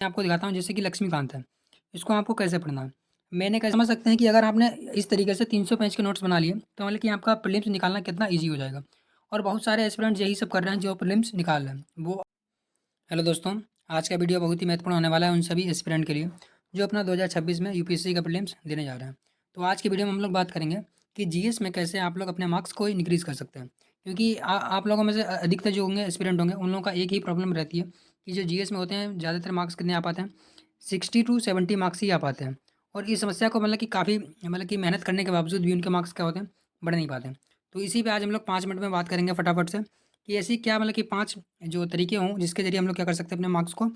मैं आपको दिखाता हूँ जैसे कि लक्ष्मीकांत है, इसको आपको कैसे पढ़ना है। मैंने कैसे समझ सकते हैं कि अगर आपने इस तरीके से 300 पेज के नोट्स बना लिए तो मतलब कि आपका प्रीलिम्स निकालना कितना ईज़ी हो जाएगा। और बहुत सारे एस्पिरेंट्स यही सब कर रहे हैं जो प्रीलिम्स निकाल रहे हैं। वो हेलो दोस्तों, आज का वीडियो बहुत ही महत्वपूर्ण होने वाला है उन सभी एस्पिरेंट के लिए जो अपना 2026 में यूपीएससी का प्रीलिम्स देने जा रहे हैं। तो आज की वीडियो में हम लोग बात करेंगे कि जीएस में कैसे आप लोग अपने मार्क्स को इंक्रीज़ कर सकते हैं। क्योंकि आप लोगों में से अधिकतर जो होंगे एस्पिरेंट होंगे उन लोगों का एक ही प्रॉब्लम रहती है कि जो जीएस में होते हैं ज़्यादातर मार्क्स कितने आ पाते हैं, 60 टू 70 मार्क्स ही आ पाते हैं। और इस समस्या को मतलब कि काफ़ी मेहनत करने के बावजूद भी उनके मार्क्स क्या होते हैं, बढ़ नहीं पाते हैं। तो इसी पे आज हम लोग 5 मिनट में बात करेंगे फटाफट से कि ऐसी क्या कि 5 जो तरीके हों जिसके ज़रिए हम लोग क्या कर सकते हैं, अपने मार्क्स को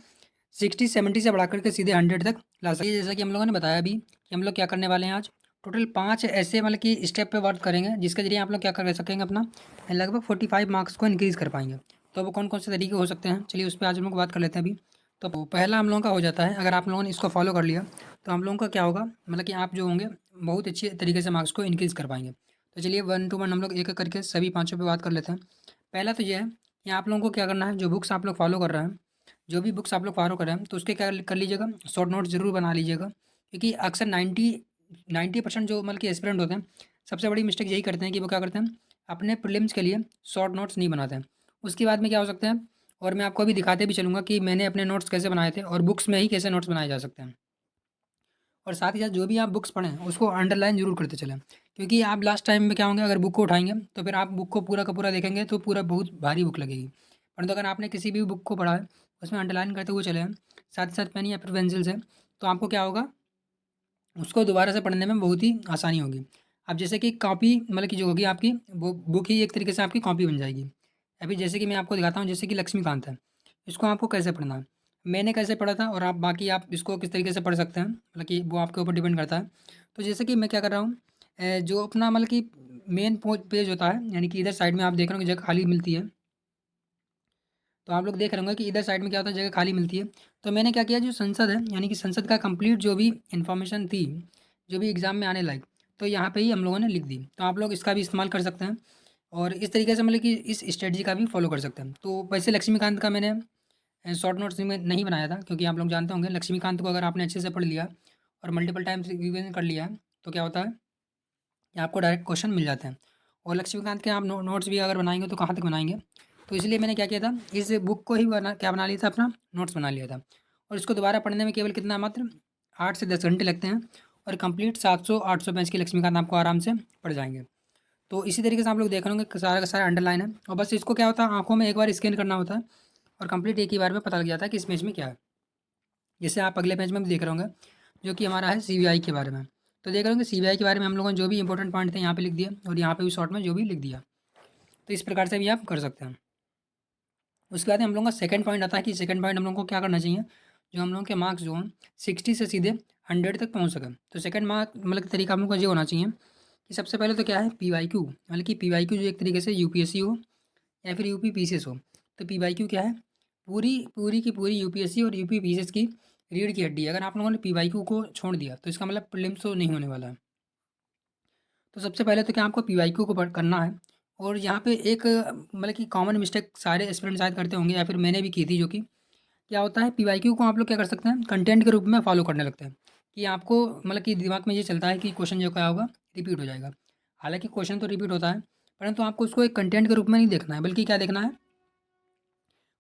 60-70 से बढ़ा कर के सीधे 100 तक ला सकते हैं। जैसा कि हम लोगों ने बताया भी कि हम लोग क्या करने वाले हैं आज, टोटल 5 ऐसे कि स्टेप पे वर्क करेंगे जिसके ज़रिए आप लोग क्या कर सकेंगे, अपना लगभग 45 मार्क्स को इंक्रीज़ कर पाएँगे। तो वो कौन-कौन से तरीके हो सकते हैं, चलिए उस पे आज हम लोग बात कर लेते हैं अभी। तो पहला हम लोगों का हो जाता है, अगर आप लोगों ने इसको फॉलो कर लिया तो हम लोगों का क्या होगा, कि आप जो होंगे बहुत अच्छे तरीके से मार्क्स को इंक्रीज़ कर पाएँगे। तो चलिए 1 टू 1 हम लोग एक-एक करके सभी पाँचों पे बात कर लेते हैं। पहला तो ये है कि आप लोगों को क्या करना है, जो बुक्स आप लोग फॉलो कर रहे हैं, जो भी बुक्स आप लोग फॉलो कर रहे हैं तो उसके क्या कर लीजिएगा, शॉर्ट नोट्स ज़रूर बना लीजिएगा। क्योंकि अक्सर 90% जो कि एस्पिरेंट होते हैं, सबसे बड़ी मिस्टेक यही करते हैं कि वो क्या करते हैं, अपने प्रीलिम्स के लिए शॉर्ट नोट्स नहीं बनाते हैं। उसके बाद में क्या हो सकता है, और मैं आपको अभी दिखाते भी चलूँगा कि मैंने अपने नोट्स कैसे बनाए थे और बुक्स में ही कैसे नोट्स बनाए जा सकते हैं। और साथ ही साथ जो भी आप बुक्स पढ़ें उसको अंडरलाइन ज़रूर करते चलें। क्योंकि आप लास्ट टाइम में क्या होंगे, अगर बुक को उठाएँगे तो फिर आप बुक को पूरा का पूरा देखेंगे तो पूरा बहुत भारी बुक लगेगी। परंतु अगर आपने किसी भी बुक को पढ़ा है, उसमें अंडरलाइन करते हुए चले हैं, साथ ही साथ पेन या फिर पेंसिल से, तो आपको क्या होगा, उसको दोबारा से पढ़ने में बहुत ही आसानी होगी। अब जैसे कि कॉपी कि जो होगी आपकी, वो बुक ही एक तरीके से आपकी कॉपी बन जाएगी। अभी जैसे कि मैं आपको दिखाता हूँ, जैसे कि लक्ष्मीकांत है, इसको आपको कैसे पढ़ना है, मैंने कैसे पढ़ा था और आप बाकी आप इसको किस तरीके से पढ़ सकते हैं, कि वो आपके ऊपर डिपेंड करता है। तो जैसे कि मैं क्या कर रहा हूँ, जो अपना कि मेन पेज होता है, यानी कि इधर साइड में आप देख रहे हो कि जगह खाली मिलती है। तो आप लोग देख रहे होंगे कि इधर साइड में क्या होता है, जगह खाली मिलती है। तो मैंने क्या किया, जो संसद है यानी कि संसद का कंप्लीट जो भी इन्फॉर्मेशन थी, जो भी एग्ज़ाम में आने लायक, तो यहाँ पे ही हम लोगों ने लिख दी। तो आप लोग इसका भी इस्तेमाल कर सकते हैं और इस तरीके से कि इस स्ट्रेटजी का भी फॉलो कर सकते हैं। तो वैसे लक्ष्मीकांत का मैंने शॉर्ट नोट्स में नहीं बनाया था, क्योंकि आप लोग जानते होंगे लक्ष्मीकांत को अगर आपने अच्छे से पढ़ लिया और मल्टीपल टाइम्स रिवीजन कर लिया है, तो क्या होता है कि आपको डायरेक्ट क्वेश्चन मिल जाते हैं। और लक्ष्मीकांत के आप नोट्स भी अगर बनाएंगे तो कहाँ तक बनाएंगे। तो इसलिए मैंने क्या किया था, इस बुक को ही बना लिया था, अपना नोट्स बना लिया था। और इसको दोबारा पढ़ने में केवल कितना, मात्र 8 से 10 घंटे लगते हैं और कंप्लीट 700-800 पेज की लक्ष्मीकांत आपको आराम से पढ़ जाएंगे। तो इसी तरीके से आप लोग देख रहे होंगे कि सारा का सारा अंडरलाइन है, और बस इसको क्या होता है, आंखों में एक बार स्कैन करना होता है और कंप्लीट एक ही बार में पता लग जाता है कि इस पेज में क्या है। जैसे आप अगले पेज में भी देख रहे होंगे, जो कि हमारा है सीबीआई के बारे में। तो देख रहे होंगे सीबीआई के बारे में हम लोगों ने जो भी इंपॉर्टेंट पॉइंट थे यहाँ पे लिख दिया, और यहाँ पे भी शॉर्ट में जो भी लिख दिया। तो इस प्रकार से भी आप कर सकते हैं। उसके बाद हम लोगों का सेकंड पॉइंट आता है कि सेकंड पॉइंट हम लोगों को क्या करना चाहिए, जो हम लोगों के मार्क्स जो हैं 60 से सीधे 100 तक पहुँच सकें। तो सेकंड मार्क कि तरीका हम लोग का ये होना चाहिए कि सबसे पहले तो क्या है, पीवाईक्यू, कि पीवाईक्यू जो एक तरीके से यूपीएससी हो या फिर यूपी पीसीएस हो। तो पीवाईक्यू क्या है, पूरी पूरी की पूरी यूपीएससी और यूपी पीसीएस की रीढ़ की हड्डी है। अगर आप लोगों ने पीवाईक्यू को छोड़ दिया तो इसका प्रीलिम्स तो नहीं होने वाला है। तो सबसे पहले तो क्या आपको पीवाईक्यू को करना है। और यहाँ पे एक कि कॉमन मिस्टेक सारे स्टूडेंट शायद करते होंगे या फिर मैंने भी की थी, जो कि क्या होता है, पीवाईक्यू को आप लोग क्या कर सकते हैं, कंटेंट के रूप में फॉलो करने लगते हैं। कि आपको कि दिमाग में ये चलता है कि क्वेश्चन जो क्या होगा, रिपीट हो जाएगा। हालांकि क्वेश्चन तो रिपीट होता है, परंतु आपको उसको एक कंटेंट के रूप में नहीं देखना है, बल्कि क्या देखना है,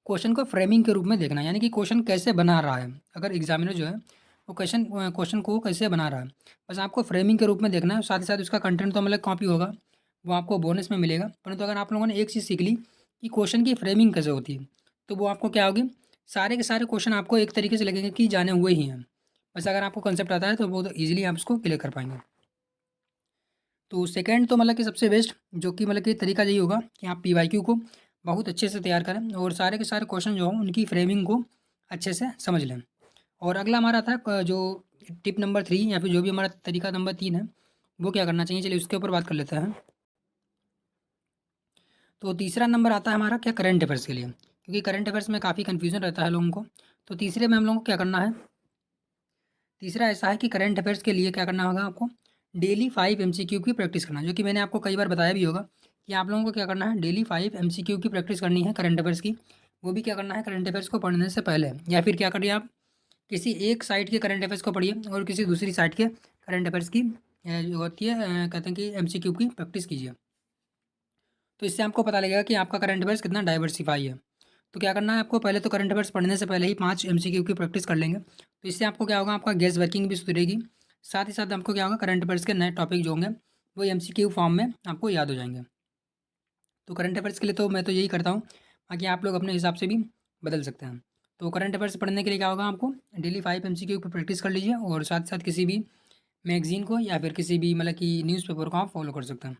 क्वेश्चन को फ्रेमिंग के रूप में देखना है। यानी कि क्वेश्चन कैसे बना रहा है, अगर एग्जामिनर जो है वो क्वेश्चन को कैसे बना रहा है, बस आपको फ्रेमिंग के रूप में देखना है। साथ ही साथ उसका कंटेंट तो कॉपी होगा, वो आपको बोनस में मिलेगा। परंतु अगर आप लोगों ने एक चीज़ सीख ली कि क्वेश्चन की फ्रेमिंग कैसे होती है, तो वो आपको क्या होगी, सारे के सारे क्वेश्चन आपको एक तरीके से लगेंगे कि जाने हुए ही हैं। बस अगर आपको कंसेप्ट आता है तो वो तो ईजिली आप उसको क्लियर कर पाएंगे। तो सेकंड तो कि सबसे बेस्ट जो कि कि तरीका यही होगा कि आप पीवाईक्यू को बहुत अच्छे से तैयार करें और सारे के सारे क्वेश्चन जो हों उनकी फ्रेमिंग को अच्छे से समझ लें। और अगला हमारा था जो टिप नंबर 3 या फिर जो भी हमारा तरीका नंबर 3 है, वो क्या करना चाहिए, चलिए उसके ऊपर बात कर लेते हैं। तो तीसरा नंबर आता है हमारा क्या, करंट अफेयर्स के लिए, क्योंकि करंट अफेयर्स में काफ़ी कन्फ्यूज़न रहता है लोगों को। तो तीसरे में हम लोगों को क्या करना है, तीसरा ऐसा है कि करंट अफेयर्स के लिए क्या करना होगा आपको, डेली 5 एमसीक्यू की प्रैक्टिस करना, जो कि मैंने आपको कई बार बताया भी होगा कि आप लोगों को क्या करना है, डेली 5 एमसीक्यू की प्रैक्टिस करनी है करंट अफेयर्स की। वो भी क्या करना है, करंट अफेयर्स को पढ़ने से पहले, या फिर क्या करिए आप, किसी एक साइट के करंट अफेयर्स को पढ़िए और किसी दूसरी साइट के करंट अफेयर्स की जो होती है कहते हैं कि एमसीक्यू की प्रैक्टिस कीजिए। तो इससे आपको पता लगेगा कि आपका करंट अफेयर्स कितना डाइवर्सिफाई है। तो क्या करना है आपको, पहले तो करंट अफेयर्स पढ़ने से पहले ही 5 एमसीक्यू की प्रैक्टिस कर लेंगे। तो इससे आपको क्या होगा, आपका गेस वर्किंग भी सुधरेगी। साथ ही साथ आपको क्या होगा, करंट अफेयर्स के नए टॉपिक जो होंगे वो एमसीक्यू फॉर्म में आपको याद हो जाएंगे। तो करंट अफेयर्स के लिए तो मैं तो यही करता हूँ, बाकी आप लोग अपने हिसाब से भी बदल सकते हैं। तो करंट अफेयर्स पढ़ने के लिए क्या होगा, आपको डेली 5 एमसीक्यू पर प्रैक्टिस कर लीजिए और साथ साथ किसी भी मैगजीन को या फिर किसी भी मतलब कि न्यूज़पेपर को आप फॉलो कर सकते हैं।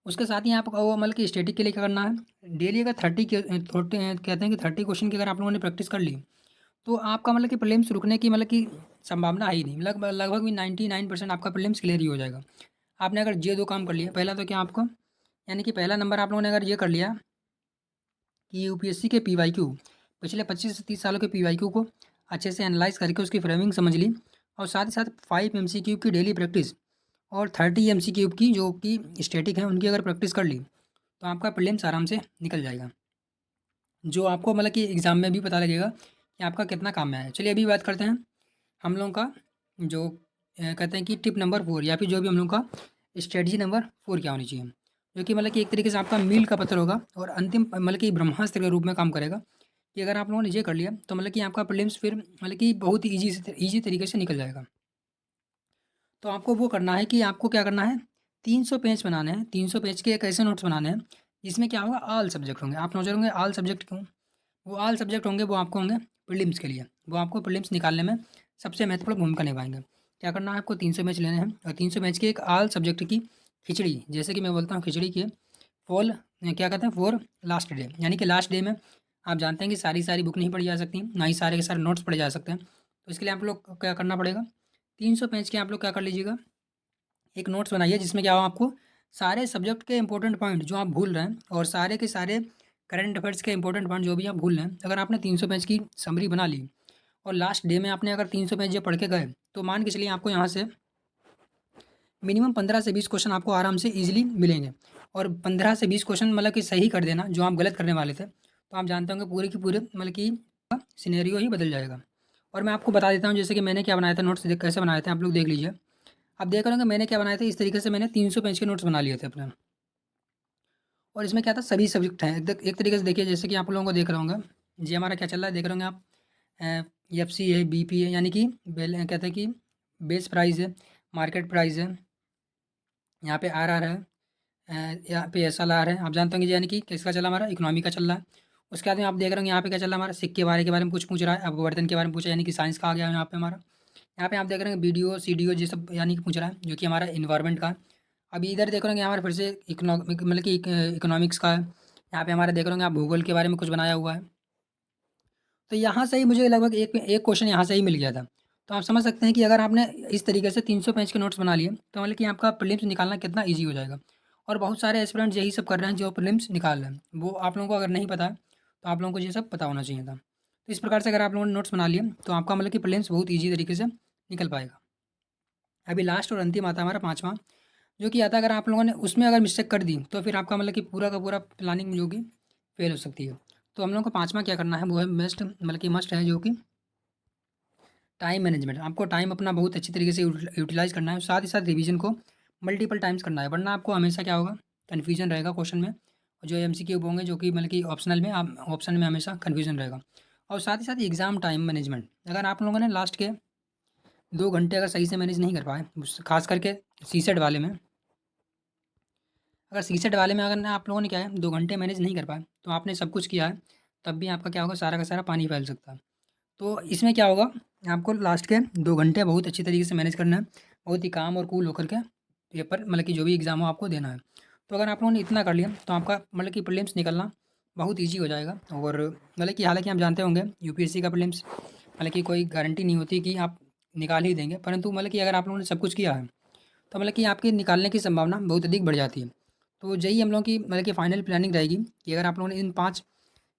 उसके साथ ही आपको वो मतलब कि स्टैटिक के लिए क्या करना है, डेली अगर 30 के कहते हैं कि 30 क्वेश्चन की अगर आप लोगों ने प्रैक्टिस कर ली, तो आपका मतलब कि प्रीलिम्स रुकने की मतलब कि संभावना है ही नहीं। लगभग लगभग भी 99% आपका प्रीलिम्स क्लियर ही हो जाएगा। आपने अगर ये 2 काम कर लिए, पहला तो क्या आपको, यानी कि पहला नंबर आप लोगों ने अगर ये कर लिया कि यूपीएससी के पीवाईक्यू, पिछले 25 से 30 सालों के पीवाईक्यू को अच्छे से एनालाइज करके उसकी फ्रेमिंग समझ ली, और साथ ही साथ 5 एमसीक्यू की डेली प्रैक्टिस और 30 एमसीक्यू की जो कि स्टैटिक है उनकी अगर प्रैक्टिस कर ली, तो आपका प्रीलिम्स आराम से निकल जाएगा। जो आपको मतलब कि एग्ज़ाम में भी पता लगेगा कि आपका कितना काम में आया है। चलिए अभी बात करते हैं हम लोगों का जो कहते हैं कि टिप नंबर 4 या फिर जो भी हम लोग का स्ट्रेटजी नंबर 4 क्या होनी चाहिए। जो कि मतलब कि एक तरीके से आपका मील का पत्थर होगा और अंतिम मतलब कि ब्रह्मास्त्र के रूप में काम करेगा, कि अगर आप लोगों ने ये कर लिया तो मतलब कि आपका प्रीलिम्स फिर मतलब कि बहुत ही ईज़ी तरीके से निकल जाएगा। तो आपको वो करना है कि आपको क्या करना है, 300 पेज बनाने हैं। 300 पेज के एक ऐसे नोट्स बनाने हैं जिसमें क्या होगा, ऑल सब्जेक्ट होंगे। आप सोच रहे होंगे ऑल सब्जेक्ट क्यों? वो ऑल सब्जेक्ट होंगे, वो आपको होंगे प्रीलिम्स के लिए। वो आपको प्रीलिम्स निकालने में सबसे महत्वपूर्ण भूमिका निभाएंगे। क्या करना है, आपको 300 मैच लेने हैं और 300 मैच की एक ऑल सब्जेक्ट की खिचड़ी, जैसे कि मैं बोलता हूँ खिचड़ी की फॉल क्या कहते हैं, फॉर लास्ट डे, यानी कि लास्ट डे में आप जानते हैं कि सारी सारी बुक नहीं पढ़ी जा सकती, ना ही सारे के सारे नोट्स पढ़े जा सकते हैं। तो इसके लिए आप लोग को क्या करना पड़ेगा, 300 पेज के आप लोग क्या कर लीजिएगा, एक नोट्स बनाइए जिसमें क्या हो, आपको सारे सब्जेक्ट के इंपॉर्टेंट पॉइंट जो आप भूल रहे हैं और सारे के सारे करंट अफेयर्स के इंपॉर्टेंट पॉइंट जो भी आप भूल रहे हैं, अगर आपने 300 पेज की समरी बना ली और लास्ट डे में आपने अगर 300 पेज ये पढ़ के गए, तो मान के चलिए आपको यहाँ से मिनिमम 15 से 20 क्वेश्चन आपको आराम से ईजिली मिलेंगे। और 15 से 20 क्वेश्चन मतलब कि सही कर देना जो आप गलत करने वाले थे, तो आप जानते होंगे पूरे की पूरे मतलब कि सिनेरियो ही बदल जाएगा। और मैं आपको बता देता हूँ जैसे कि मैंने क्या बनाया था नोट्स, कैसे बनाए थे आप लोग देख लीजिए। अब देख रहे होंगे मैंने क्या बनाए थे, इस तरीके से मैंने 300 पेज के नोट्स बना लिए थे अपने। और इसमें क्या था, सभी सब्जेक्ट हैं एक तरीके से देखिए, जैसे कि आप लोगों को देख रहे होंगे जी हमारा क्या चल रहा है, देख रहे होंगे आप एफ सी है, बी पी है, यानी कि कहते हैं कि बेस प्राइस है, मार्केट प्राइस है, यहाँ पे आर आर है, यहाँ पे एस एल आर है। आप जानते होंगे यानी कि किसका चल रहा है, हमारा इकोनॉमी का चल रहा है। उसके बाद में आप देख रहे होंगे यहाँ पे क्या चल रहा है, हमारा सिक्के के बारे में कुछ पूछ रहा है, अपवर्तन के बारे में पूछा, यानी कि साइंस का आ गया यहाँ पे हमारा। यहाँ पे आप देख रहे हैं बीडीओ सीडीओ ये सब यानी कि पूछ रहा है, जो कि हमारा इन्वायरमेंट का। अभी इधर देख रहे होंगे हमारे फिर से इकोनॉमिक मतलब कि इकोनॉमिक्स का है। यहाँ पे हमारा देख रहे होंगे आप भूगोल के बारे में कुछ बनाया हुआ है। तो यहाँ से ही मुझे लगभग एक एक क्वेश्चन यहाँ से ही मिल गया था। तो आप समझ सकते हैं कि अगर आपने इस तरीके से 300 पेज के नोट्स बना लिए, तो मतलब कि आपका प्रीलिम्स निकालना कितना ईजी हो जाएगा। और बहुत सारे एस्पिरेंट्स यही सब कर रहे हैं जो प्रीलिम्स निकाल रहे हैं। वो आप लोगों को अगर नहीं पता है, तो आप लोगों को ये सब पता होना चाहिए था। तो इस प्रकार से अगर आप लोगों ने नोट्स बना लिए, तो आपका मतलब कि प्रीलिम्स बहुत ईजी तरीके से निकल पाएगा। अभी लास्ट और अंतिम आता है हमारा 5वां, जो कि आता है अगर आप लोगों ने उसमें अगर मिस्टेक कर दी, तो फिर आपका मतलब कि पूरा का पूरा प्लानिंग जो कि फेल हो सकती है। तो हम लोगों को 5वां क्या करना है, वो है बेस्ट मतलब कि मस्ट है, जो कि टाइम मैनेजमेंट। आपको टाइम अपना बहुत अच्छी तरीके से यूटिलाइज़ करना है, साथ ही साथ रिवीजन को मल्टीपल टाइम्स करना है, वरना आपको हमेशा क्या होगा, कन्फ्यूजन रहेगा क्वेश्चन में। और जो एमसीक्यू होंगे जो कि मतलब कि ऑप्शनल में, आप ऑप्शन में हमेशा कन्फ्यूजन रहेगा। और साथ ही साथ एग्ज़ाम टाइम मैनेजमेंट, अगर आप लोगों ने लास्ट के 2 घंटे अगर सही से मैनेज नहीं कर पाए, खास करके सी सेट वाले में, अगर सी सेट वाले में अगर ना आप लोगों ने क्या है 2 घंटे मैनेज नहीं कर पाए, तो आपने सब कुछ किया है, तब भी आपका क्या होगा, सारा का सारा पानी फैल सकता है। तो इसमें क्या होगा, आपको लास्ट के 2 घंटे बहुत अच्छी तरीके से मैनेज करना है, बहुत ही काम और कूल होकर के पेपर मतलब कि जो भी एग्ज़ाम हो आपको देना है। तो अगर आप लोगों ने इतना कर लिया, तो आपका मतलब कि प्रीलिम्स निकलना बहुत ईजी हो जाएगा। और मतलब कि हालांकि आप जानते होंगे यूपीएससी का प्रीलिम्स मतलब कि कोई गारंटी नहीं होती कि आप निकाल ही देंगे, परंतु मतलब कि अगर आप लोगों ने सब कुछ किया है, तो मतलब कि आपके निकालने की संभावना बहुत अधिक बढ़ जाती है। तो यही हम लोगों की मतलब कि फाइनल प्लानिंग रहेगी कि अगर आप लोगों ने इन 5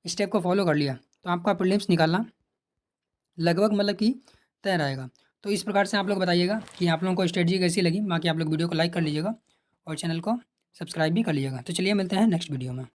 स्टेप को फॉलो कर लिया, तो आपका प्रीलिम्स निकालना लगभग मतलब कि तय रहेगा। तो इस प्रकार से आप लोग बताइएगा कि आप लोगों को स्ट्रेटजी कैसी लगी। बाकी आप लोग वीडियो को लाइक कर लीजिएगा और चैनल को सब्सक्राइब भी कर लीजिएगा। तो चलिए मिलते हैं नेक्स्ट वीडियो में।